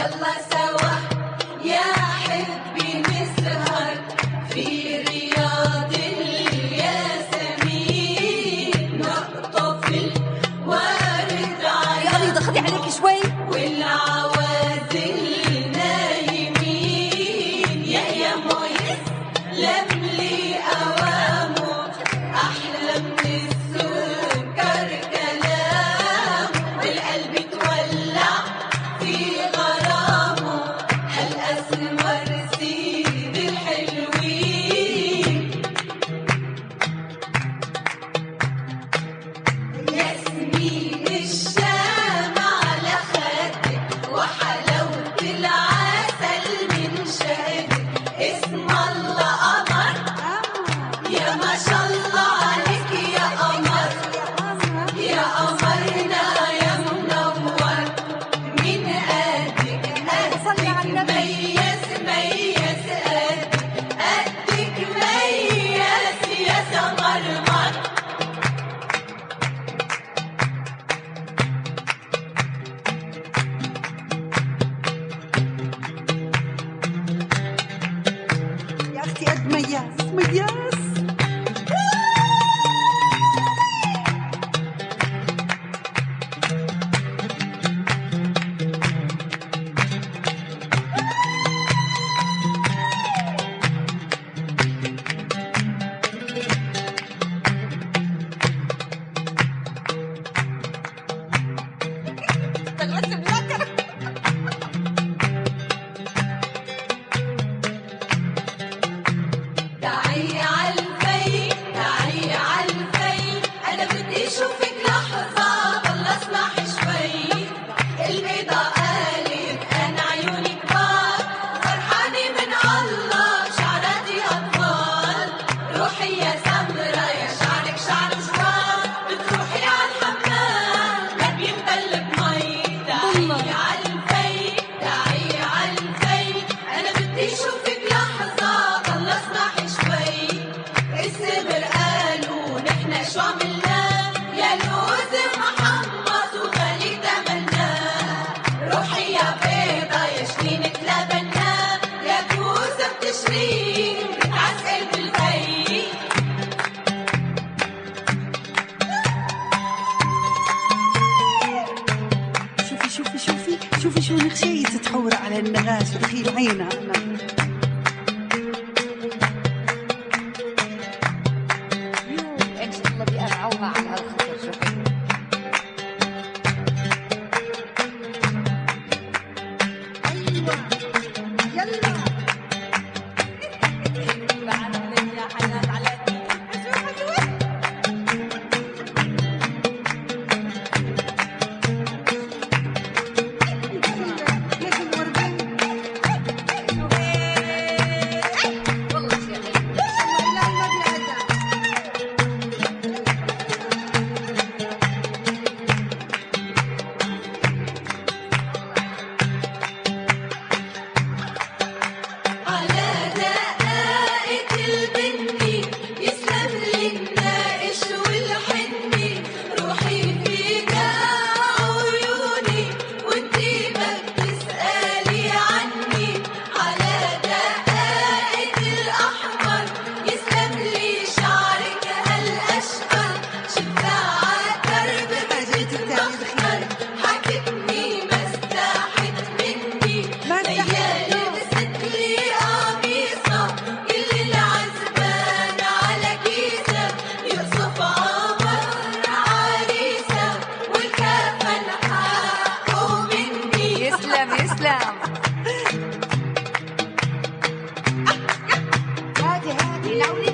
يلا سوا يا حبي نسهر في رياض الياسمين، نقطف الورد على يا ريضة خدي عليك شوي. والعوازل نايمين، يا مويس لملي أوامه أحلى من السكر كلام، والقلب تولع في غرامه هالأسمر سيد الحلوين. ياسمين الشام على خدك وحلاوة العسل من شهدك، اسم الله قمر يا ما شاء الله عليك يا قمر، يا قمرنا يا منور من قدك قدك ميز ميز قدك ميز يا سمرمر. يا أختي قد مياس مياس. تعي عالفي تعي عالفي، أنا بدي أشوفك لحظة ضل أسمح شوي. البيضة قالت أنا عيوني كبار، فرحانة من الله شعراتي أطفال. روحي يا سمرة يا شعرك شعر جوار، بتروحي عالحمام ما بينبل بمي. تعي عالفي تعي عالفي، أنا بدي أشوفك لحظة ضل أسمح شوي. السمر قالوا نحنا شو عملنا، يا لوز محمص وغالي تمناه. روحي يا بيضة يا شنينة لبنا، يا كوسة بتشرين بتعسل بالفي. شوفي شوفي شوفي شوفي شو نخشية تتحور على النغاش دخيل عينها. ان شاء الله بيقرعوها على هالخطر. شوفي أيوة يلا بعد يا حنان عليك. لكن وردين والله شيخ لا ما بيعدها. على دقائق البني يسلم لي الناقش والحني، روحي فيك عيوني وانتي ما بتسألي عني. على دقائق الأحمر يسلم لي شعرك هالأشقر، شفتها عالدرب بجيت مخمر، حكتني ما استحت مني. ليالي لبست لي قميصة كل العزبان على كيسة، يوسف قمر عريسة والكفن حقه مني. يسلم يسلم. هادي هادي ناولي